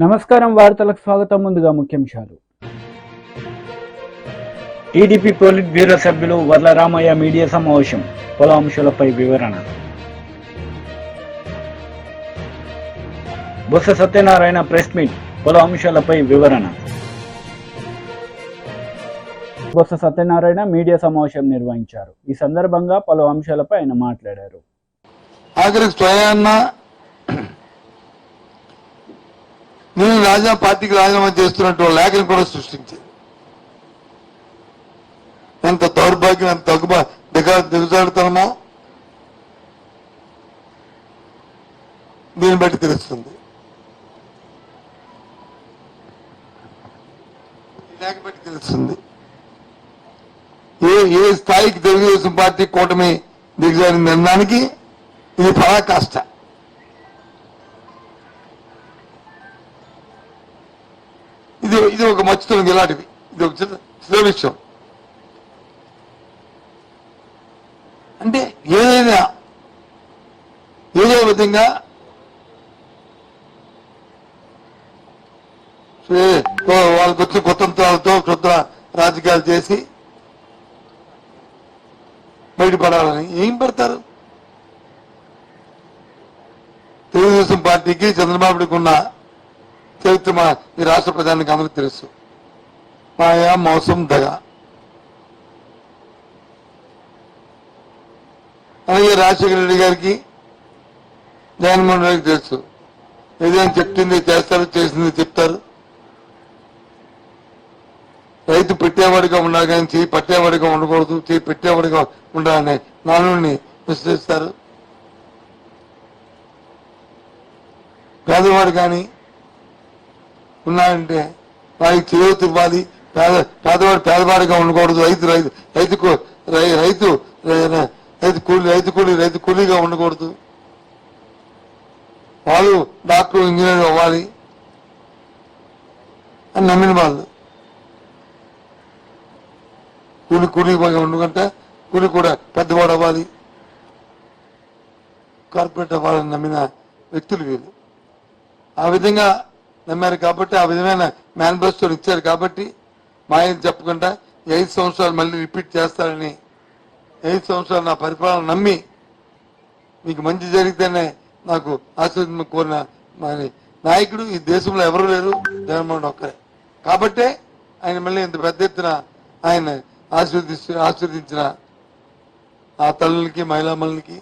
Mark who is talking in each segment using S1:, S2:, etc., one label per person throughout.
S1: నమస్కారం, వార్తలకు స్వాగతం. ముందుగా ముఖ్యాంశాలు. టీడీపీ పోలిట్ బ్యూరో సభ్యులు వర్ల రామయ్య మీడియా సమావేశం, పలు అంశాలపై వివరణ. బొత్స సత్యనారాయణ ప్రెస్ మీట్, పలు అంశాలపై వివరణ. బొత్స సత్యనారాయణ మీడియా సమావేశం నిర్వహించారు. ఈ సందర్భంగా పలు అంశాలపై ఆయన మాట్లాడారు.
S2: ఆఖరికి స్వయాన్న నేను పార్టీకి రాజీనామా చేస్తున్నట్టు లేఖను కూడా సృష్టించింది. ఎంత దౌర్భాగ్యం, ఎంత దిగజాడుతనమో దీన్ని బట్టి తెలుస్తుంది. లేఖ బట్టి తెలుస్తుంది ఏ స్థాయికి తెలుగుదేశం పార్టీ కూటమి దిగజారింది అనడానికి ఇది పరాకాష్ట. ఇది ఒక మచ్చుతుంది. ఇలాంటివి ఇది ఒక చిన్న విషయం. అంటే ఏదైనా ఏదో విధంగా వాళ్ళకి వచ్చిన కుతంత్రాలతో కొత్త రాజకీయాలు చేసి బయటపడాలని ఏం పెడతారు? తెలుగుదేశం పార్టీకి చంద్రబాబుకి ఉన్న చరిత్ర ఈ రాష్ట్ర ప్రజానికి అందరికీ తెలుసు. మాయా, మోసం, దగ. అలాగే రాజశేఖర రెడ్డి గారికి, జగన్మోహన్ రెడ్డికి తెలుసు. ఏదైనా చెప్తుంది చేస్తారు, చేసింది చెప్తారు. రైతు పెట్టేవాడిగా ఉండాలి కానీ చేయి పట్టేవాడిగా ఉండకూడదు, చేయి పెట్టేవాడిగా ఉండాలని నానుడిని విశ్లేషిస్తారు. పేదవాడు కానీ ఉన్నాయంటే వారికి చేయూత ఇవ్వాలి. పేదవాడు పేదవాడిగా ఉండకూడదు. రైతు కూలీగా ఉండకూడదు. వాళ్ళు డాక్టర్, ఇంజనీర్ అవ్వాలి అని నమ్మిన వాళ్ళు. కూలీగా ఉండకంటే కూలి కూడా పెద్దవాడు అవ్వాలి, కార్పొరేట్ అవ్వాలని నమ్మిన వ్యక్తులు వీళ్ళు. ఆ విధంగా నమ్మారు కాబట్టి, ఆ విధమైన మేనిఫెస్టోలు ఇచ్చారు కాబట్టి, మాయని చెప్పకుండా 5 సంవత్సరాలు మళ్ళీ రిపీట్ చేస్తారని, 5 సంవత్సరాలు నా పరిపాలన నమ్మి మీకు మంచి జరిగితేనే నాకు ఆశీర్వాదం కోరిన నాయకుడు ఈ దేశంలో ఎవరు లేరు, జగన్మోహన్ ఒక్కరే. కాబట్టే ఆయన మళ్ళీ ఇంత పెద్ద ఎత్తున ఆయన ఆశీర్వదించిన ఆ తల్లులకి, మహిళామణులకి,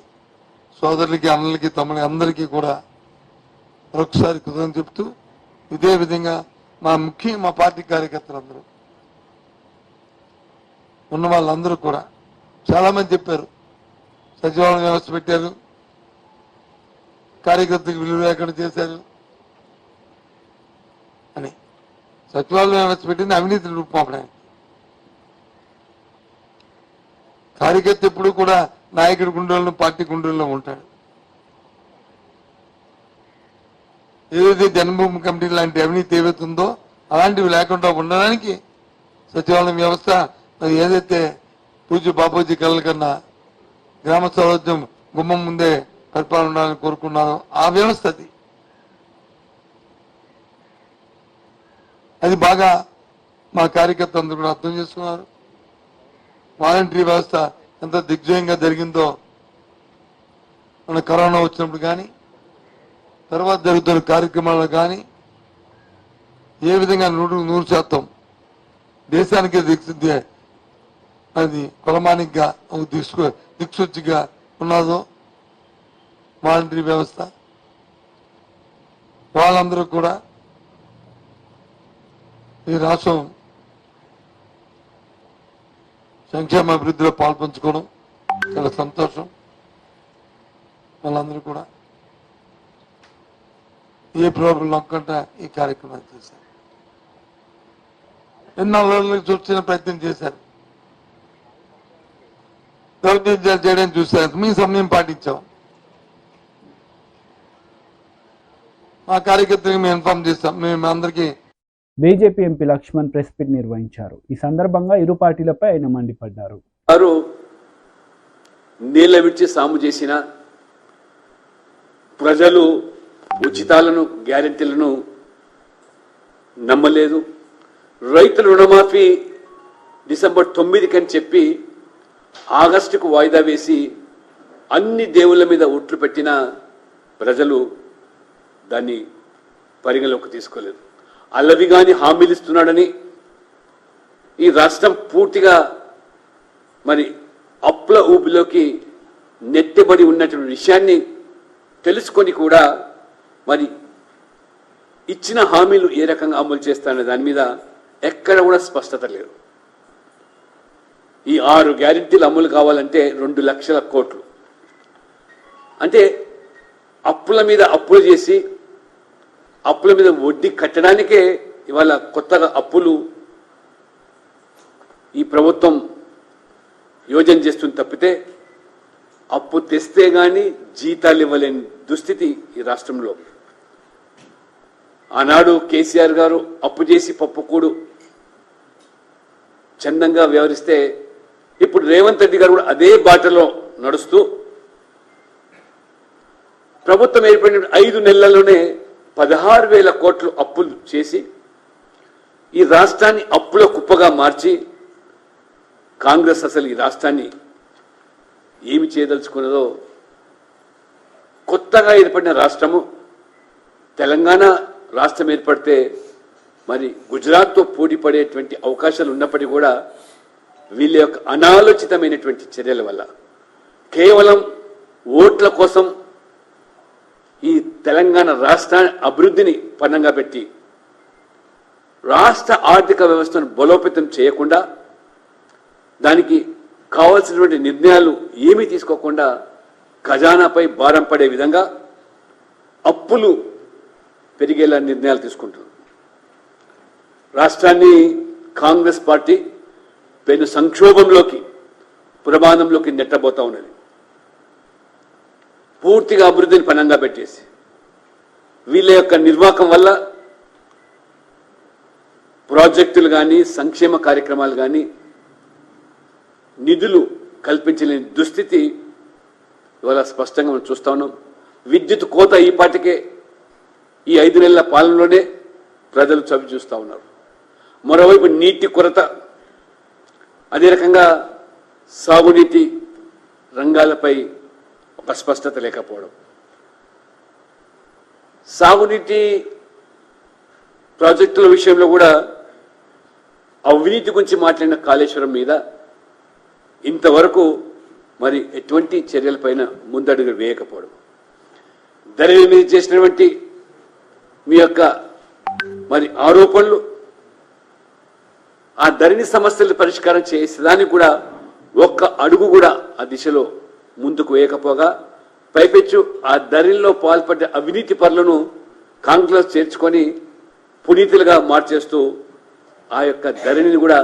S2: సోదరులకి, అన్నలకి, తమ్ములకి అందరికీ కూడా మరొకసారి కృతజ్ఞతలు చెప్తూ, ఇదే విధంగా మా పార్టీ కార్యకర్తలందరూ ఉన్న వాళ్ళందరూ కూడా చాలా మంది చెప్పారు, సచివాలయం వ్యవస్థ పెట్టారు, కార్యకర్తలకు విలువ లేకుండా చేశారు అని. సచివాలయం వ్యవస్థ పెట్టింది అవినీతి రూపం. కార్యకర్త ఎప్పుడు కూడా నాయకుడి గుండెల్లో, పార్టీ గుండెల్లో ఉంటాడు. ఏదైతే జన్మభూమి కమిటీ లాంటి అవినీతి ఏవైతుందో అలాంటివి లేకుండా ఉండడానికి సచివాలయం వ్యవస్థ, మరి ఏదైతే పూజ్య బాపూజీ కళ్ళ కన్నా గ్రామ స్వరాజ్యం గుమ్మం ముందే పరిపాలన ఉండాలని కోరుకున్నారో ఆ వ్యవస్థ అది బాగా మా కార్యకర్త అందరూ కూడా అర్థం చేసుకున్నారు. వాలంటరీ వ్యవస్థ ఎంత దిగ్విజయంగా జరిగిందో మన కరోనా వచ్చినప్పుడు కానీ, తర్వాత జరుగుతున్న కార్యక్రమాల్లో కానీ ఏ విధంగా 100% దేశానికి అది కులమానికిగా దిక్సూచిగా ఉన్నదో వాలంటరీ వ్యవస్థ. వాళ్ళందరూ కూడా ఈ రాష్ట్రం సంక్షేమ అభివృద్ధిలో పాల్పంచుకోవడం చాలా సంతోషం. వాళ్ళందరూ కూడా ఏ ప్రాబ్లం నొక్కంటే ఈ కార్యక్రమాన్ని చేశారు. ఎన్నోళ్ళకి చూసిన ప్రయత్నం చేశారు, దౌర్జన్యాలు చేయడానికి చూశారు. మీ సమయం పాటించాం. మా కార్యకర్తలకు మేము ఇన్ఫార్మ్ చేస్తాం. మేము అందరికీ.
S1: BJP MP Laxman press meet నిర్వహించారు. ఈ సందర్భంగా ఇరు పార్టీలపై ఆయన మండిపడ్డారు.
S3: వారు నీళ్ల విడిచి సాము చేసిన ప్రజలు ఉచితాలను, గ్యారెంటీలను నమ్మలేదు. రైతుల రుణమాఫీ డిసెంబర్ 9 అని చెప్పి ఆగస్టుకు వాయిదా వేసి అన్ని దేవుళ్ళ మీద ఒట్లు పెట్టిన ప్రజలు దాన్ని పరిగణలోకి తీసుకోలేదు. అల్లవిగాని హామీలు ఇస్తున్నాడని ఈ రాష్ట్రం పూర్తిగా మరి అప్పుల ఊపిలోకి నెట్టబడి ఉన్నటువంటి విషయాన్ని తెలుసుకొని కూడా మరి ఇచ్చిన హామీలు ఏ రకంగా అమలు చేస్తారనే దాని మీద ఎక్కడ కూడా స్పష్టత లేదు. ఈ 6 గ్యారెంటీలు అమలు కావాలంటే 2 లక్షల కోట్లు, అంటే అప్పుల మీద అప్పులు చేసి అప్పుల మీద వడ్డీ కట్టడానికే ఇవాళ కొత్తగా అప్పులు ఈ ప్రభుత్వం యోజన చేస్తుంది తప్పితే అప్పు తెస్తే గాని జీతాలు ఇవ్వలేని దుస్థితి ఈ రాష్ట్రంలో. ఆనాడు కేసీఆర్ గారు అప్పు చేసి పప్పుకూడు చందంగా వ్యవహరిస్తే ఇప్పుడు రేవంత్ రెడ్డి గారు కూడా అదే బాటలో నడుస్తూ ప్రభుత్వం ఏర్పడిన 5 నెలల్లోనే 16,000 కోట్లు అప్పులు చేసి ఈ రాష్ట్రాన్ని అప్పుల కుప్పగా మార్చి కాంగ్రెస్ అసలు ఈ రాష్ట్రాన్ని ఏమి చేయదలుచుకున్నదో, కొత్తగా ఏర్పడిన రాష్ట్రము తెలంగాణ రాష్ట్రం ఏర్పడితే మరి గుజరాత్తో పోటీ పడేటువంటి అవకాశాలు ఉన్నప్పటికీ కూడా వీళ్ళ యొక్క అనాలోచితమైనటువంటి చర్యల వల్ల కేవలం ఓట్ల కోసం ఈ తెలంగాణ రాష్ట్ర అభివృద్ధిని పన్నంగా పెట్టి రాష్ట్ర ఆర్థిక వ్యవస్థను బలోపేతం చేయకుండా దానికి కావాల్సినటువంటి నిర్ణయాలు ఏమీ తీసుకోకుండా ఖజానాపై భారం పడే విధంగా అప్పులు పెరిగేలా నిర్ణయాలు తీసుకుంటుంది. రాష్ట్రాన్ని కాంగ్రెస్ పార్టీ పెను సంక్షోభంలోకి ప్రమాదంలోకి నెట్టబోతా ఉన్నది. పూర్తిగా అభివృద్ధిని పనంగా పెట్టేసి వీళ్ళ యొక్క నిర్వాహకం వల్ల ప్రాజెక్టులు కానీ సంక్షేమ కార్యక్రమాలు కానీ నిధులు కల్పించలేని దుస్థితి ఇవాళ స్పష్టంగా మనం చూస్తా ఉన్నాం. విద్యుత్ కోత ఈ పాటికే ఈ 5 నెలల పాలనలోనే ప్రజలు చవి చూస్తూ ఉన్నారు. మరోవైపు నీటి కొరత, అదే రకంగా సాగునీటి రంగాలపై ఒక స్పష్టత లేకపోవడం, సాగునీటి ప్రాజెక్టుల విషయంలో కూడా అవినీతి గురించి మాట్లాడిన కాళేశ్వరం మీద ఇంతవరకు మరి ఎటువంటి చర్యలపైన ముందడుగు వేయకపోవడం, ధరణి మీద చేసినటువంటి మీ యొక్క మరి ఆరోపణలు, ఆ ధరణి సమస్యలు పరిష్కారం చేసేదానికి కూడా ఒక్క అడుగు కూడా ఆ దిశలో ముందుకు వేయకపోగా పైపెచ్చు ఆ ధరణిలో పాల్పడ్డ అవినీతి పరులను కాంగ్రెస్ చేర్చుకొని పునీతులుగా మార్చేస్తూ ఆ యొక్క ధరణిని కూడా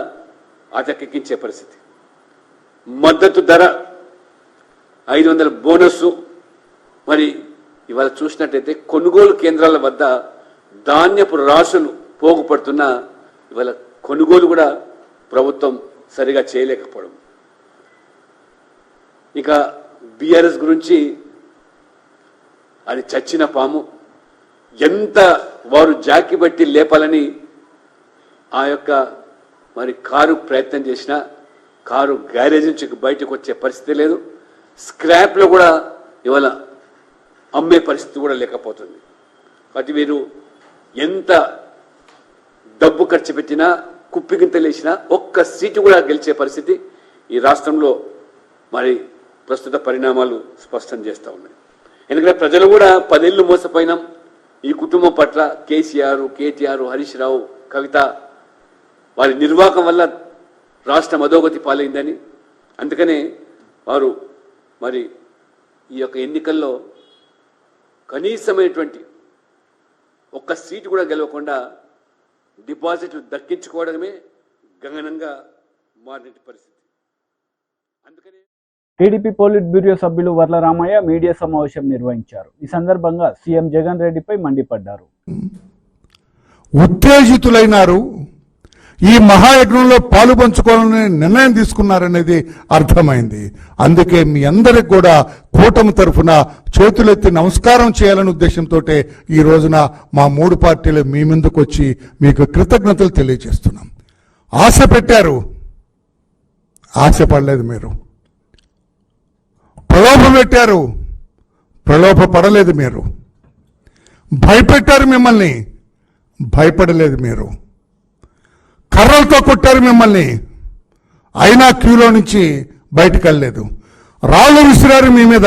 S3: అటకెక్కించే పరిస్థితి. మద్దతు ధర 500 బోనస్సు, మరి ఇవాళ చూసినట్టయితే కొనుగోలు కేంద్రాల వద్ద ధాన్యపు రాసులు పోగుపడుతున్న ఇవాళ కొనుగోలు కూడా ప్రభుత్వం సరిగా చేయలేకపోవడం. ఇక బీఆర్ఎస్ గురించి అది చచ్చిన పాము, ఎంత వారు జాకి బట్టి లేపాలని ఆ యొక్క మరి కారు ప్రయత్నం చేసినా కారు గ్యారేజ్ నుంచి బయటకు వచ్చే పరిస్థితి లేదు. స్క్రాప్లో కూడా ఇవాళ అమ్మే పరిస్థితి కూడా లేకపోతుంది. కాబట్టి వీరు ఎంత డబ్బు ఖర్చు పెట్టినా కుప్పిగింతలేసినా ఒక్క సీటు కూడా గెలిచే పరిస్థితి ఈ రాష్ట్రంలో మరి ప్రస్తుత పరిణామాలు స్పష్టం చేస్తూ ఉన్నాయి. ఎందుకంటే ప్రజలు కూడా 10 ఏళ్ళు మోసపోయినాం ఈ కుటుంబం పట్ల. కేసీఆర్, కేటీఆర్, హరీష్ రావు, కవిత వారి నిర్వాహకం వల్ల రాష్ట్రం అధోగతి పాలైందని, అందుకనే వారు మరి ఈ యొక్క ఎన్నికల్లో కనీసమైనటువంటి ఒక్క సీటు కూడా గెలవకుండా డిపాజిట్లు దక్కించుకోవడమే గగనంగా మారిన పరిస్థితి. అందుకనే
S1: టీడీపీ పోలిట్ బ్యూరో సభ్యులు వర్ల రామయ్య మీడియా సమావేశం నిర్వహించారు. ఈ సందర్భంగా సీఎం జగన్ రెడ్డిపై మండిపడ్డారు.
S4: ఉత్తేజితులైనారు, ఈ మహాయజ్ఞంలో పాలు పంచుకోవాలని నిర్ణయం తీసుకున్నారనేది అర్థమైంది. అందుకే మీ అందరికి కూడా కూటమి తరఫున చేతులెత్తి నమస్కారం చేయాలనే ఉద్దేశంతో ఈ రోజున మా 3 పార్టీలు మీ ముందుకు వచ్చి మీకు కృతజ్ఞతలు తెలియజేస్తున్నాం. ఆశ పెట్టారు, ఆశపడలేదు. మీరు ప్రలోభ పెట్టారు, ప్రలోభ పడలేదు. మీరు భయపెట్టారు, మిమ్మల్ని భయపడలేదు. మీరు కర్రలతో కొట్టారు మిమ్మల్ని, అయినా క్యూలో నుంచి బయటకు వెళ్ళలేదు. రాళ్ళు విసిరారు మీ మీద,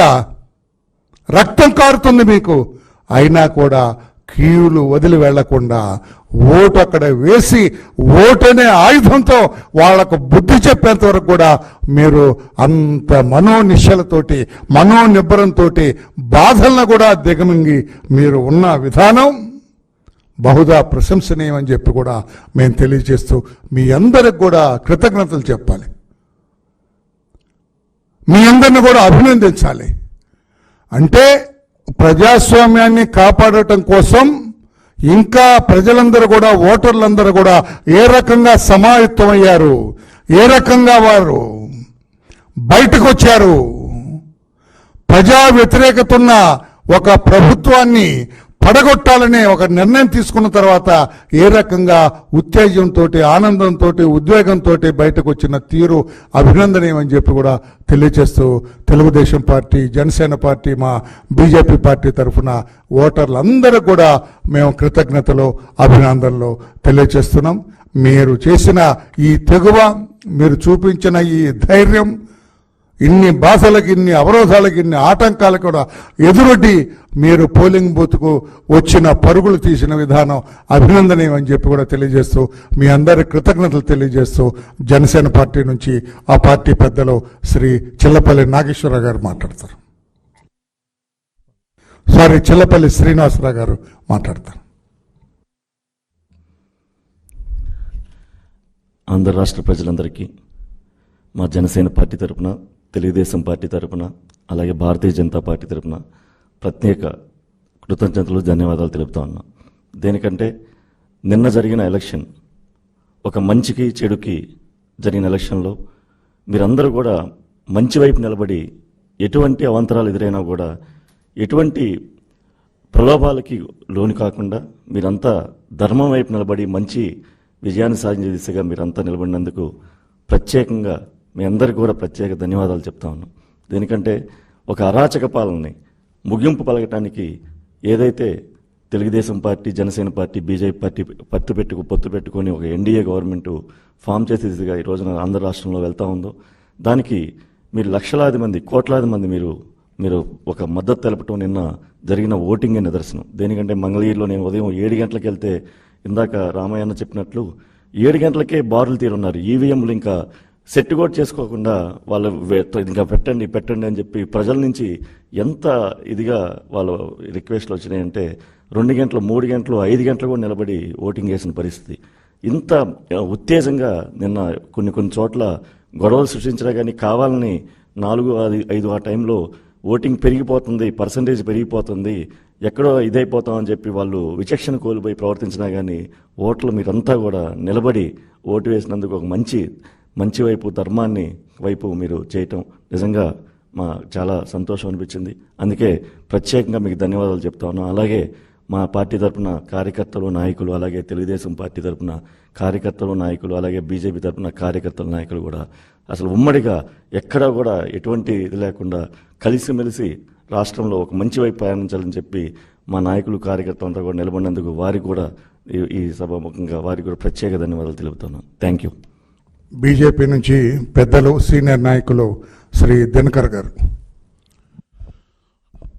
S4: రక్తం కారుతుంది మీకు, అయినా కూడా క్యూలు వదిలి వెళ్లకుండా ఓటు అక్కడ వేసి ఓటనే ఆయుధంతో వాళ్లకు బుద్ధి చెప్పేంత వరకు కూడా మీరు అంత మనోనిశ్చలతోటి మనోనిబ్బరంతో బాధలను కూడా దిగమింగి మీరు ఉన్న విధానం బహుదా ప్రశంసనీయం అని చెప్పి కూడా మేము తెలియజేస్తూ మీ అందరికి కూడా కృతజ్ఞతలు చెప్పాలి, మీ అందరిని కూడా అభినందించాలి. అంటే ప్రజాస్వామ్యాన్ని కాపాడటం కోసం ఇంకా ప్రజలందరూ కూడా ఓటర్లందరూ కూడా ఏ రకంగా సమాయత్తమయ్యారు, ఏ రకంగా వారు బయటకు వచ్చారు, ప్రజా వ్యతిరేకత ఉన్న ఒక ప్రభుత్వాన్ని పడగొట్టాలనే ఒక నిర్ణయం తీసుకున్న తర్వాత ఏ రకంగా ఉత్తేజంతో ఆనందంతో ఉద్వేగంతో బయటకు వచ్చిన తీరు అభినందనీయం అని చెప్పి కూడా తెలియజేస్తూ తెలుగుదేశం పార్టీ, జనసేన పార్టీ, మా బీజేపీ పార్టీ తరఫున ఓటర్లందరూ కూడా మేము కృతజ్ఞతలు అభినందనలు తెలియజేస్తున్నాం. మీరు చేసిన ఈ తెగువ, మీరు చూపించిన ఈ ధైర్యం, ఇన్ని బాధలకు, ఇన్ని అవరోధాలకు, ఇన్ని ఆటంకాలకు కూడా ఎదురొడ్డి మీరు పోలింగ్ బూత్కు వచ్చిన పరుగులు తీసిన విధానం అభినందనీయం అని చెప్పి కూడా తెలియజేస్తూ మీ అందరి కృతజ్ఞతలు తెలియజేస్తూ జనసేన పార్టీ నుంచి ఆ పార్టీ పెద్దలు శ్రీ చిల్లపల్లి నాగేశ్వరరావు గారు మాట్లాడతారు. చిల్లపల్లి శ్రీనివాసరావు గారు మాట్లాడతారు.
S5: ఆంధ్ర రాష్ట్ర ప్రజలందరికీ మా జనసేన పార్టీ తరపున, తెలుగుదేశం పార్టీ తరపున, అలాగే భారతీయ జనతా పార్టీ తరపున ప్రత్యేక కృతజ్ఞతలు, ధన్యవాదాలు తెలుపుతా ఉన్నా. దేనికంటే నిన్న జరిగిన ఎలక్షన్ ఒక మంచికి చెడుకి జరిగిన ఎలక్షన్లో మీరందరూ కూడా మంచి వైపు నిలబడి ఎటువంటి అవాంతరాలు ఎదురైనా కూడా ఎటువంటి ప్రలోభాలకి లోను కాకుండా మీరంతా ధర్మం వైపు నిలబడి మంచి విజయాన్ని సాధించే దిశగా మీరంతా నిలబడినందుకు ప్రత్యేకంగా మీ అందరికీ కూడా ప్రత్యేక ధన్యవాదాలు చెప్తా ఉన్నాం. దేనికంటే ఒక అరాచక పాలనని ముగింపు పలకటానికి ఏదైతే Telugu Desam party, Janasena party, BJP party పొత్తు పెట్టుకొని ఒక ఎన్డీఏ గవర్నమెంట్ ఫామ్ చేసే దిశగా ఈ రోజున ఆంధ్ర రాష్ట్రంలో వెళ్తా ఉందో దానికి మీరు లక్షలాది మంది, కోట్లాది మంది మీరు ఒక మద్దతు తెలపటం నిన్న జరిగిన ఓటింగే నిదర్శనం. దేనికంటే మంగళగిరిలో నేను ఉదయం 7 గంటలకు వెళ్తే ఇందాక రామయ్యన్న చెప్పినట్లు 7 గంటలకే బారులు తీరున్నారు. ఈవీఎంలు ఇంకా సెట్ కూడా చేసుకోకుండా వాళ్ళు ఇంకా పెట్టండి అని చెప్పి ప్రజల నుంచి ఎంత ఇదిగా వాళ్ళ రిక్వెస్ట్లు వచ్చినాయంటే 2 గంటలు, 3 గంటలు, 5 గంటలు కూడా నిలబడి ఓటింగ్ చేసిన పరిస్థితి. ఇంత ఉత్తేజంగా నిన్న కొన్ని చోట్ల గొడవలు సృష్టించినా కానీ కావాలని 4-5 ఆ టైంలో ఓటింగ్ పెరిగిపోతుంది, పర్సంటేజ్ పెరిగిపోతుంది, ఎక్కడో ఇదైపోతామని చెప్పి వాళ్ళు విచక్షణ కోల్పోయి ప్రవర్తించినా కానీ ఓట్లు మీరంతా కూడా నిలబడి ఓటు వేసినందుకు ఒక మంచి వైపు, ధర్మాన్ని వైపు మీరు చేయటం నిజంగా చాలా సంతోషం అనిపించింది. అందుకే ప్రత్యేకంగా మీకు ధన్యవాదాలు చెప్తా ఉన్నాం. అలాగే మా పార్టీ తరఫున కార్యకర్తలు, నాయకులు, అలాగే తెలుగుదేశం పార్టీ తరఫున కార్యకర్తలు, నాయకులు, అలాగే బీజేపీ తరఫున కార్యకర్తల నాయకులు కూడా అసలు ఉమ్మడిగా ఎక్కడా కూడా ఎటువంటి ఇది లేకుండా కలిసిమెలిసి రాష్ట్రంలో ఒక మంచి వైపు ప్రయాణించాలని చెప్పి మా నాయకులు, కార్యకర్తలంతా కూడా నిలబడినందుకు వారికి కూడా ఈ సభాముఖంగా వారికి కూడా ప్రత్యేక ధన్యవాదాలు తెలుపుతున్నాను. Thank you.
S4: బీజేపీ నుంచి పెద్దలు, సీనియర్ నాయకులు శ్రీ దినకర్ గారు.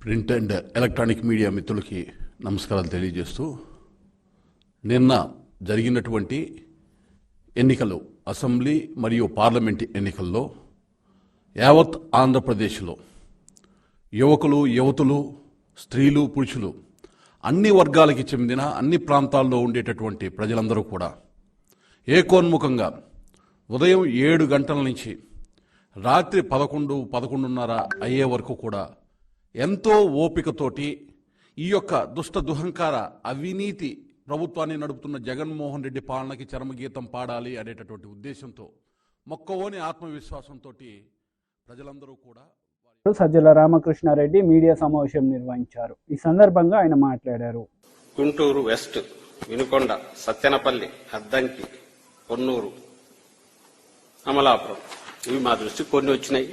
S6: ప్రింట్ అండ్ ఎలక్ట్రానిక్ మీడియా మిత్రులకి నమస్కారాలు తెలియజేస్తూ, నిన్న జరిగినటువంటి ఎన్నికలు, అసెంబ్లీ మరియు పార్లమెంట్ ఎన్నికల్లో యావత్ ఆంధ్రప్రదేశ్లో యువకులు, యువతులు, స్త్రీలు, పురుషులు అన్ని వర్గాలకి చెందిన అన్ని ప్రాంతాల్లో ఉండేటటువంటి ప్రజలందరూ కూడా ఏకోన్ముఖంగా ఉదయం 7 గంటల నుంచి రాత్రి 11-11:30 అయ్యే వరకు కూడా ఎంతో ఓపికతోటి ఈ యొక్క దుష్ట దుహంకార అవినీతి ప్రభుత్వాన్ని నడుపుతున్న జగన్మోహన్ రెడ్డి పాలనకి చరమగీతం పాడాలి అనేటటువంటి ఉద్దేశంతో మొక్కవోని ఆత్మవిశ్వాసంతో ప్రజలందరూ కూడా
S1: సజ్జల రామకృష్ణారెడ్డి మీడియా సమావేశం నిర్వహించారు. ఈ సందర్భంగా ఆయన మాట్లాడారు.
S7: గుంటూరు వెస్ట్, వినుకొండ, సత్తెనపల్లి, అద్దంకి, పొన్నూరు, అమలాపురం ఇవి మా దృష్టికి కొన్ని వచ్చినాయి.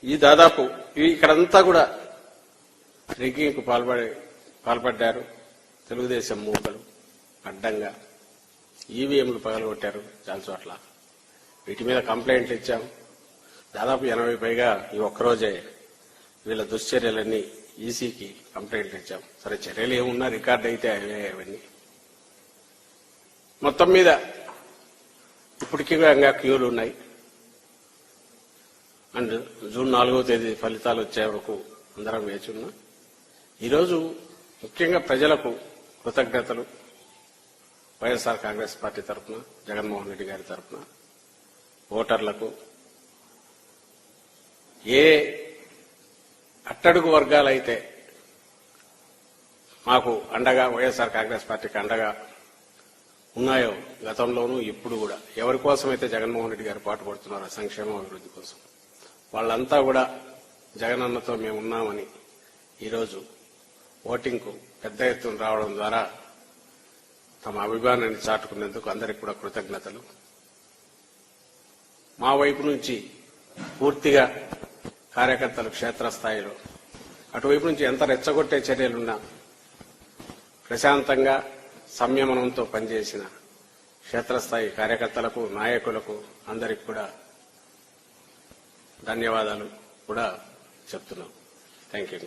S7: ఈ దాదాపు ఇక్కడంతా కూడా రిగ్గింగ్కు పాల్పడ్డారు. తెలుగుదేశం మూకలు అడ్డంగా ఈవీఎంలు పగలగొట్టారు చాలా చోట్ల. వీటి మీద కంప్లైంట్లు ఇచ్చాం. దాదాపు 80 పైగా ఈ ఒక్కరోజే వీళ్ళ దుశ్చర్యలన్నీ ఈసీకి కంప్లైంట్లు ఇచ్చాం. సరే చర్యలు ఏమున్నా రికార్డు అయితే అవన్నీ మొత్తం మీద ఇప్పటికీ ఇంకా క్యూలు ఉన్నాయి. అండ్ జూన్ 4వ తేదీ ఫలితాలు వచ్చే వరకు అందరం వేచి ఉన్నాం. ఈరోజు ముఖ్యంగా ప్రజలకు కృతజ్ఞతలు. వైఎస్ఆర్ కాంగ్రెస్ పార్టీ తరఫున, జగన్మోహన్ రెడ్డి గారి తరఫున ఓటర్లకు, ఏ అట్టడుగు వర్గాలైతే మాకు అండగా, వైఎస్ఆర్ కాంగ్రెస్ పార్టీకి అండగా ఉన్నాయో గతంలోనూ ఇప్పుడు కూడా, ఎవరి కోసమైతే జగన్మోహన్ రెడ్డి గారు పాటుపడుతున్నారో సంక్షేమ అభివృద్ధి కోసం, వాళ్ళంతా కూడా జగనన్నతో మేము ఉన్నామని ఈరోజు ఓటింగ్కు పెద్ద ఎత్తున రావడం ద్వారా తమ అభిమానాన్ని చాటుకునేందుకు అందరికీ కూడా కృతజ్ఞతలు. మా వైపు నుంచి పూర్తిగా కార్యకర్తలు క్షేత్రస్థాయిలో, అటువైపు నుంచి ఎంత రెచ్చగొట్టే చర్యలున్నా ప్రశాంతంగా సంయమనంతో పనిచేసిన క్షేత్రస్థాయి కార్యకర్తలకు, నాయకులకు అందరికి కూడా ధన్యవాదాలు కూడా చెప్తున్నాం. Thank you.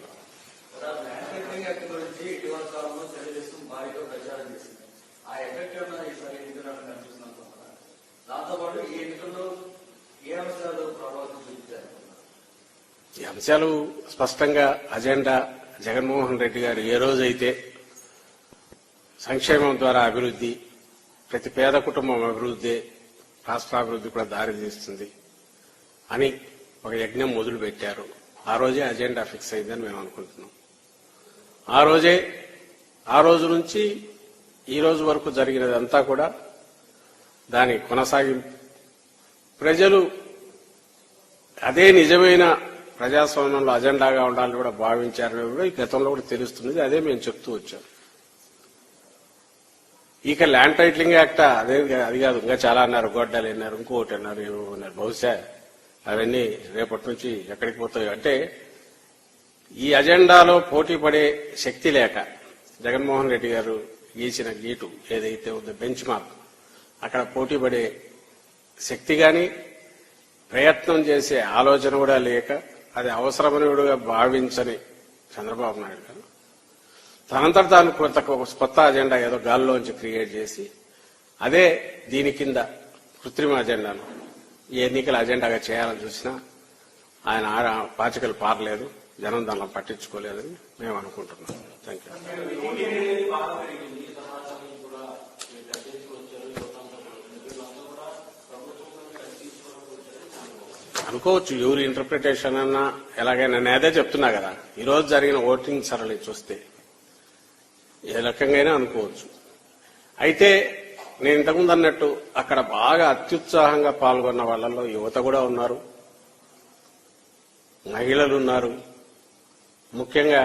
S7: ఈ అంశాలు స్పష్టంగా అజెండా జగన్మోహన్ రెడ్డి గారు ఏ రోజైతే సంక్షేమం ద్వారా అభివృద్ధి, ప్రతి పేద కుటుంబం అభివృద్ధి, రాష్ట్రాభివృద్ధి కూడా దారితీస్తుంది అని ఒక యజ్ఞం మొదలు పెట్టారు. ఆ రోజే అజెండా ఫిక్స్ అయిందని మేము అనుకుంటున్నాం. ఆ రోజు నుంచి ఈ రోజు వరకు జరిగినదంతా కూడా దాని కొనసాగింపు. ప్రజలు అదే నిజమైన ప్రజాస్వామ్యంలో అజెండాగా ఉండాలని కూడా భావించారని కూడా ఈ గతంలో కూడా తెలుస్తుంది. అదే మేము చెప్తూ వచ్చాం. ఇక ల్యాండ్ టైటిలింగ్ యాక్ట్ అది కాదు, ఇంకా చాలా అన్నారు. గొడ్డలు అన్నారు, ఇంకోటి అన్నారు, ఏమో అన్నారు. బహుశా అవన్నీ రేపటి నుంచి ఎక్కడికి పోతాయో. అంటే ఈ అజెండాలో పోటీ పడే శక్తి లేక జగన్మోహన్ రెడ్డి గారు గీసిన గీటు ఏదైతే ఉందో బెంచ్ మార్క్, అక్కడ పోటీ పడే శక్తి గాని ప్రయత్నం చేసే ఆలోచన కూడా లేక, అది అవసరమనిగా భావించని చంద్రబాబు నాయుడు గారు తనంతట తాను కొత్త అజెండా ఏదో గాల్లోంచి క్రియేట్ చేసి అదే దీని కింద కృత్రిమ అజెండాను ఈ ఎన్నికల అజెండాగా చేయాలని చూసినా ఆయన పాచికలు పారలేదు, జనం దానిలో పట్టించుకోలేదని మేము అనుకుంటున్నాం. Thank you. అనుకోవచ్చు ఎవరి ఇంటర్ప్రిటేషన్ అన్నా ఎలాగైనా. నేను అదే చెప్తున్నా కదా, ఈరోజు జరిగిన ఓటింగ్ సరళి చూస్తే ఏ రకంగా అనుకోవచ్చు. అయితే నేను ఇంతకుముందు అన్నట్టు అక్కడ బాగా అత్యుత్సాహంగా పాల్గొన్న వాళ్ళల్లో యువత కూడా ఉన్నారు, మహిళలు ఉన్నారు. ముఖ్యంగా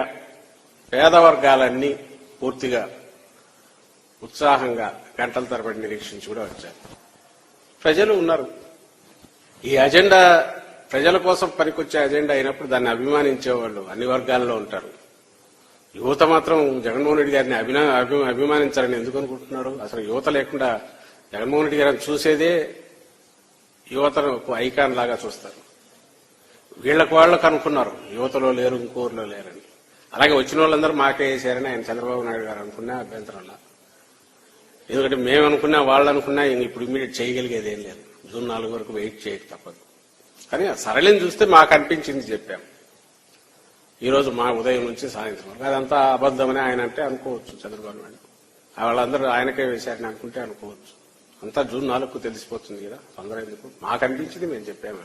S7: పేద వర్గాలన్నీ పూర్తిగా ఉత్సాహంగా గంటల తరబడి నిరీక్షించి కూడా వచ్చారు. ప్రజలు ఉన్నారు. ఈ అజెండా ప్రజల కోసం పనికొచ్చే అజెండా అయినప్పుడు దాన్ని అభిమానించే వాళ్ళు అన్ని వర్గాల్లో ఉంటారు. యువత మాత్రం జగన్మోహన్ రెడ్డి గారిని అభిమానించాలని ఎందుకు అనుకుంటున్నారు? అసలు యువత లేకుండా జగన్మోహన్ రెడ్డి గారిని చూసేదే యువతను ఐకాన్ లాగా చూస్తారు. వాళ్ళకు అనుకున్నారు యువతలో లేరు, ఇంకోరిలో లేరని. అలాగే వచ్చిన వాళ్ళందరూ మాకే వేసారని ఆయన చంద్రబాబు నాయుడు గారు అనుకున్నా అభ్యంతరంలా. ఎందుకంటే మేము అనుకున్నా, వాళ్ళు అనుకున్నా ఇప్పుడు ఇమీడియట్ చేయగలిగేది ఏం లేదు. జూన్ 4 వరకు వెయిట్ చేయక తప్పదు. కానీ సరళిని చూస్తే మాకు అనిపించింది చెప్పాం. ఈరోజు మా ఉదయం నుంచి సాయంత్రం వరకు అదంతా అబద్దమని ఆయన అంటే అనుకోవచ్చు. చంద్రబాబు నాయుడు వాళ్ళందరూ ఆయనకే వేశారని అనుకుంటే అనుకోవచ్చు. అంతా జూన్ 4కు తెలిసిపోతుంది కదా, తొందర ఎందుకు? మాకు అనిపించింది మేము చెప్పాము.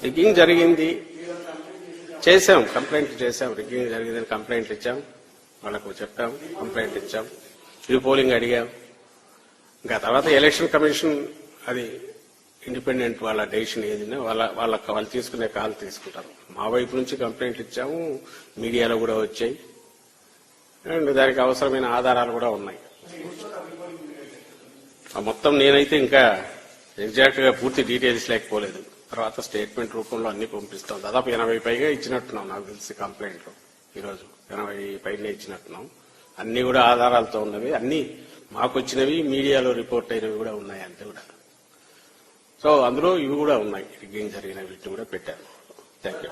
S7: రిగ్గింగ్ జరిగింది చేసాం, కంప్లైంట్ చేసాం. రిగ్గింగ్ జరిగిందని కంప్లైంట్ ఇచ్చాం, వాళ్ళకు చెప్పాం, కంప్లైంట్ ఇచ్చాం, రీపోలింగ్ అడిగాం. ఇంకా తర్వాత ఎలక్షన్ కమిషన్ అది ఇండిపెండెంట్ వాళ్ళ డెసిషన్ ఏదైనా వాళ్ళు తీసుకునే కాల్ తీసుకుంటారు. మా వైపు నుంచి కంప్లైంట్ ఇచ్చాము, మీడియాలో కూడా వచ్చాయి, అండ్ దానికి అవసరమైన ఆధారాలు కూడా ఉన్నాయి. మొత్తం నేనైతే ఇంకా ఎగ్జాక్ట్ గా పూర్తి డీటెయిల్స్ లేకపోలేదు. తర్వాత స్టేట్మెంట్ రూపంలో అన్ని పంపిస్తాం. దాదాపు 80 పైగా ఇచ్చినట్టున్నాం నాకు తెలిసి కంప్లైంట్లు. ఈరోజు 80 పైనే ఇచ్చినట్టున్నాం. అన్ని కూడా ఆధారాలతో ఉన్నవి, అన్ని మాకు వచ్చినవి, మీడియాలో రిపోర్ట్ అయినవి కూడా ఉన్నాయి అంతే కూడా. సో అందులో ఇవి కూడా ఉన్నాయి, రిగ్గింగ్ జరిగిన వీటిని కూడా పెట్టారు. Thank you.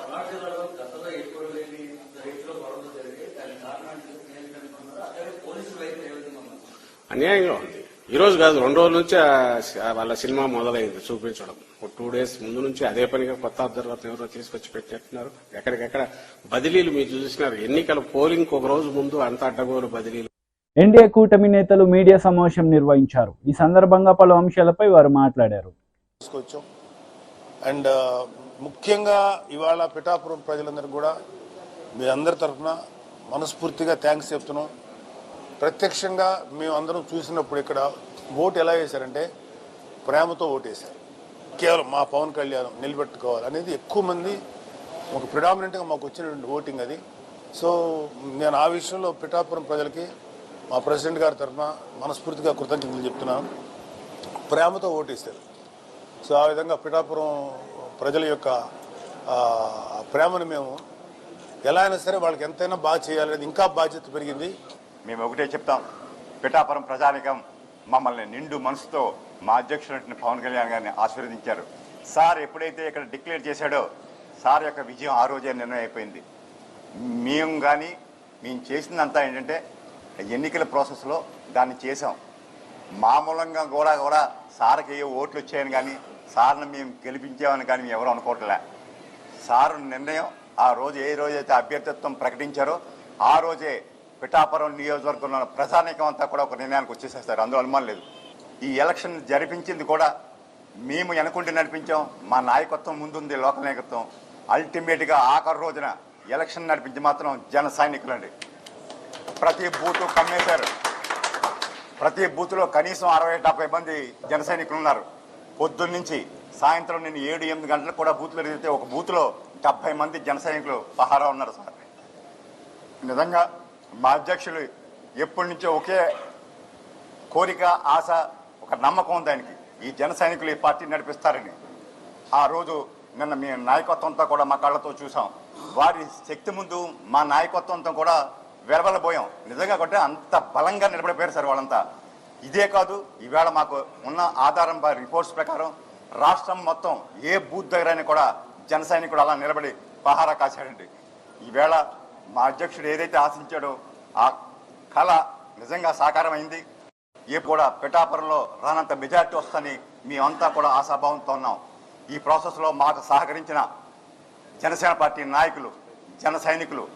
S7: అన్యాయంగా ఉంది. ఈ రోజు కాదు, 2 రోజుల నుంచి వాళ్ళ సినిమా మొదలైంది చూపించడం. 2 days ముందు నుంచి అదే పనిగా కొత్త అబ్జర్వర్ని ఎవరో తీసుకొచ్చి పెట్టేస్తున్నారు. ఎక్కడికెక్కడ బదిలీలు మీరు చూసినారు. ఎన్నికల పోలింగ్ ఒక రోజు ముందు అంత అడ్డగోలు బదిలీలు.
S1: ఎన్డీఏ కూటమి నేతలు మీడియా సమావేశం నిర్వహించారు. ఈ సందర్భంగా పలు అంశాలపై వారు మాట్లాడారు.
S8: అండ్ ముఖ్యంగా ఇవాళ పిఠాపురం ప్రజలందరూ కూడా మీ అందరి తరఫున మనస్ఫూర్తిగా థ్యాంక్స్ చెప్తున్నాం. ప్రత్యక్షంగా మేము అందరం చూసినప్పుడు ఇక్కడ ఓటు ఎలా వేశారంటే ప్రేమతో ఓటు వేశారు. కేవలం మా పవన్ కళ్యాణ్ నిలబెట్టుకోవాలి అనేది ఎక్కువ మంది ఒక ప్రిడామినెంట్గా మాకు వచ్చినటువంటి ఓటింగ్ అది. సో నేను ఆ విషయంలో పిఠాపురం ప్రజలకి మా ప్రెసిడెంట్ గారి తరఫున మనస్ఫూర్తిగా కృతజ్ఞతలు చెప్తున్నాను. ప్రేమతో ఓటు వేశారు. సో ఆ విధంగా పిఠాపురం ప్రజల యొక్క ప్రేమను మేము ఎలా అయినా సరే వాళ్ళకి ఎంతైనా బాగా చేయాలనేది ఇంకా బాధ్యత పెరిగింది.
S9: మేము ఒకటే చెప్తాం, పిఠాపురం ప్రజానికం మమ్మల్ని నిండు మనసుతో మా అధ్యక్షుడు పవన్ కళ్యాణ్ గారిని ఆశీర్వదించారు. సార్ ఎప్పుడైతే ఇక్కడ డిక్లేర్ చేశాడో సార్ యొక్క విజయం ఆ రోజే నిర్ణయం అయిపోయింది. మేము చేసిందంతా ఏంటంటే ఎన్నికల ప్రాసెస్లో దాన్ని చేసాం. మామూలంగా కూడా సార్కి ఏ ఓట్లు వచ్చాయని కానీ సార్ని మేము గెలిపించామని కానీ మేము ఎవరు అనుకోవట్లే. సారు నిర్ణయం ఆ రోజు ఏ రోజైతే అభ్యర్థిత్వం ప్రకటించారో ఆ రోజే పిఠాపురం నియోజకవర్గంలో ప్రజానీకం అంతా కూడా ఒక నిర్ణయానికి వచ్చేసేస్తారు. అందులో అనుమానం లేదు. ఈ ఎలక్షన్ జరిపించింది కూడా మేము వెనకుండి నడిపించాం. మా నాయకత్వం ముందుంది, లోకల్ నాయకత్వం. అల్టిమేట్గా ఆఖరి రోజున ఎలక్షన్ నడిపించి మాత్రం జన సైనికులండి. ప్రతి బూత్ కమ్మేశారు. ప్రతి బూత్లో కనీసం 60-70 మంది జన సైనికులు ఉన్నారు. పొద్దున్నుంచి సాయంత్రం నేను 7-8 గంటలకు కూడా బూత్లో తిరిగితే ఒక బూత్లో 70 మంది జన సైనికులు పహారా ఉన్నారు సార్. నిజంగా మా అధ్యక్షులు ఎప్పటి నుంచో ఒకే కోరిక, ఆశ, ఒక నమ్మకం ఉంది ఆయనకి, ఈ జన సైనికులు ఈ పార్టీ నడిపిస్తారని. ఆ రోజు నిన్న మీ నాయకత్వంతో కూడా మా కళ్ళతో చూసాం. వారి శక్తి ముందు మా నాయకత్వంతో కూడా వెలవెలబోయాం. నిజంగా కొట్టే అంత బలంగా నిలబడిపోయారు సార్ వాళ్ళంతా. ఇదే కాదు, ఈవేళ మాకు ఉన్న ఆధారం రిపోర్ట్స్ ప్రకారం రాష్ట్రం మొత్తం ఏ బూత్ దగ్గరైనా కూడా జన సైనికుడు అలా నిలబడి పహారా కాశాడండి. ఈవేళ మా అధ్యక్షుడు ఏదైతే ఆశించాడో ఆ కళ నిజంగా సాకారం అయింది. ఏ కూడా పిఠాపురంలో రానంత మెజార్టీ వస్తుందని మేమంతా కూడా ఆశాభావంతో ఉన్నాం. ఈ ప్రాసెస్లో మాకు సహకరించిన జనసేన పార్టీ నాయకులు, జన సైనికులు,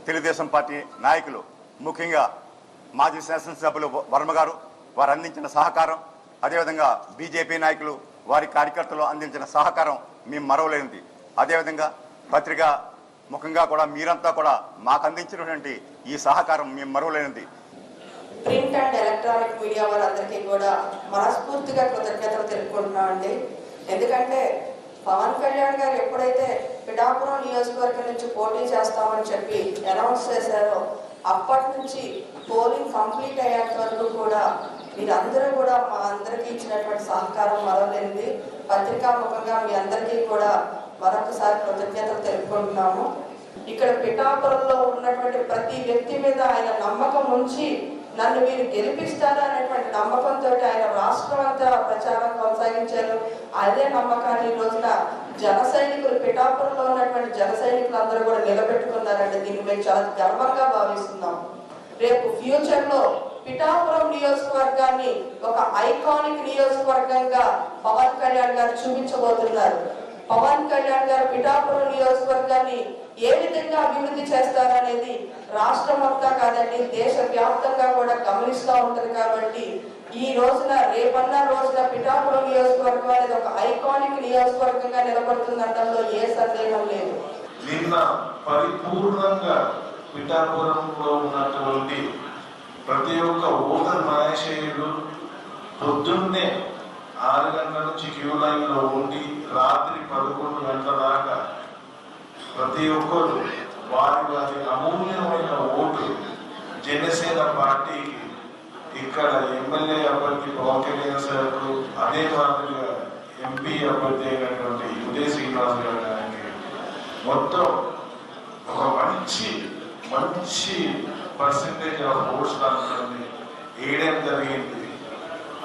S9: తెలుగుదేశం పార్టీ నాయకులు, ముఖ్యంగా మాజీ శాసనసభ్యులు వర్మ గారు, వారు అందించిన సహకారం, అదేవిధంగా బీజేపీ నాయకులు, వారి కార్యకర్తలు అందించిన సహకారం మేము మరవలేనిది. అదేవిధంగా పత్రిక ముఖంగా కూడా మీరంతా కూడా మాకు అందించినటువంటి ఈ సహకారం మేము మరవలేనిది.
S10: ప్రింట్ అండ్ ఎలక్ట్రానిక్ మీడియా వారందరికీ కూడా మనస్ఫూర్తిగా కృతజ్ఞతలు తెలుపుకుంటున్నామండి. ఎందుకంటే పవన్ కళ్యాణ్ గారు ఎప్పుడైతే పిఠాపురం నియోజకవర్గం నుంచి పోటీ చేస్తామని చెప్పి అనౌన్స్ చేశారో అప్పటి నుంచి పోలింగ్ కంప్లీట్ అయ్యేంత వరకు కూడా మీరందరూ కూడా మా అందరికీ ఇచ్చినటువంటి సహకారం మరవలేనిది. పత్రికా ముఖంగా మీ అందరికీ కూడా మరొకసారి కృతజ్ఞతలు తెలుపుకుంటున్నాము. ఇక్కడ పిఠాపురంలో ఉన్నటువంటి ప్రతి వ్యక్తి మీద ఆయన నమ్మకం ఉంచి నన్ను మీరు గెలిపిస్తారు అనేటువంటి నమ్మకంతో ఆయన రాష్ట్రం అంతా ప్రచారం కొనసాగించారు. అదే నమ్మకాన్ని ఈ రోజున జన సైనికులు, పిఠాపురంలో ఉన్నటువంటి జన సైనికులు అందరూ కూడా నిలబెట్టుకున్నారంటే దీన్ని మేము చాలా గర్వంగా భావిస్తున్నాం. రేపు ఫ్యూచర్ లో పిఠాపురం నియోజకవర్గాన్ని ఒక ఐకానిక్ నియోజకవర్గంగా పవన్ కళ్యాణ్ గారు చూపించబోతున్నారు. పవన్ కళ్యాణ్ గారు పిఠాపురం నియోజకవర్గాన్ని ఏ విధంగా అభివృద్ధి చేస్తారనేది రాష్ట్రం అంతా కాదండి, దేశ వ్యాప్తంగా కూడా గమనిస్తూ ఉంటుంది. కాబట్టి ఈ రోజున రేపన్న రోజున పిఠాపురం నియోజకవర్గం అనేది ఒక ఐకానిక్ నియోజకవర్గంగా నిలబడుతుందనడంలో ఏ సందేహం లేదు.
S11: నిన్న పరిపూర్ణంగా పిఠాపురంలో ఉన్నటువంటి ప్రతి ఒక్క ఓటర్ మహేషయులు పొద్దున్నే 6 గంటల నుంచి క్యూ లైన్ లో ఉండి రాత్రి 11 గంటల దాకా ప్రతి ఒక్కరు వారి వారి అమూల్యమైన ఓటు జనసేన పార్టీకి ఇక్కడ ఎమ్మెల్యే అభ్యర్థి పవన్ కళ్యాణ్ సార్కు, అదే మాదిరిగా ఎంపీ అభ్యర్థి అయినటువంటి ఉదయ్ శ్రీనివాస్ గారికి మొత్తం ఒక మంచి పర్సెంటేజ్ ఆఫ్ ఓట్స్ దాంట్లోనే వేయడం జరిగింది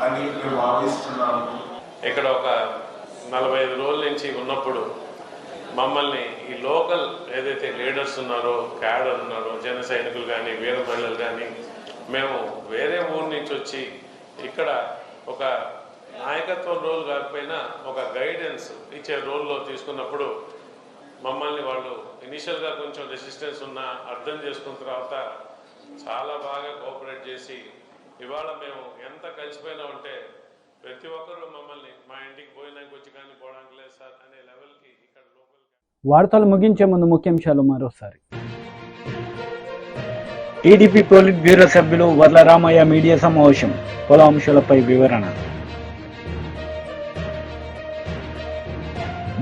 S11: అని మేము భావిస్తున్నాము.
S7: ఇక్కడ ఒక 45 రోజుల నుంచి ఉన్నప్పుడు మమ్మల్ని ఈ లోకల్ ఏదైతే లీడర్స్ ఉన్నారో, క్యాడర్ ఉన్నారో, జన సైనికులు కానీ, వీర మహిళలు కానీ, మేము వేరే ఊరు నుంచి వచ్చి ఇక్కడ ఒక నాయకత్వం రోల్ కాకపోయినా ఒక గైడెన్స్ ఇచ్చే రోల్లో తీసుకున్నప్పుడు మమ్మల్ని వాళ్ళు ఇనిషియల్గా కొంచెం రెసిస్టెన్స్ ఉన్నా అర్థం చేసుకున్న తర్వాత చాలా బాగా కోఆపరేట్ చేసి ఇవాళ మేము ఎంత కలిసిపోయినా ఉంటే ప్రతి ఒక్కరు మమ్మల్ని మా ఇంటికి పోయినాక వచ్చి కానీ పోవడానికి లేదు సార్ అనే లెవెల్కి ఇక్కడ లోకల్.
S1: వార్తలు ముగించే ముందు ముఖ్యాంశాలు మరోసారి. టీడీపీ పోలిట్ బ్యూరో సభ్యులు వర్ల రామయ్య మీడియా సమావేశం, పలు అంశాలపై వివరణ.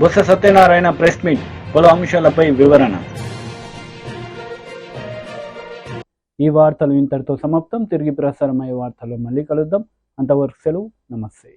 S1: బొత్స సత్యనారాయణ ప్రెస్ మీట్, పలు అంశాలపై వివరణ. ఈ వార్తలు ఇంతటితో సమాప్తం. తిరిగి ప్రసారమయ్యే వార్తల్లో మళ్ళీ కలుద్దాం. అంతవరకు సెలవు. నమస్తే.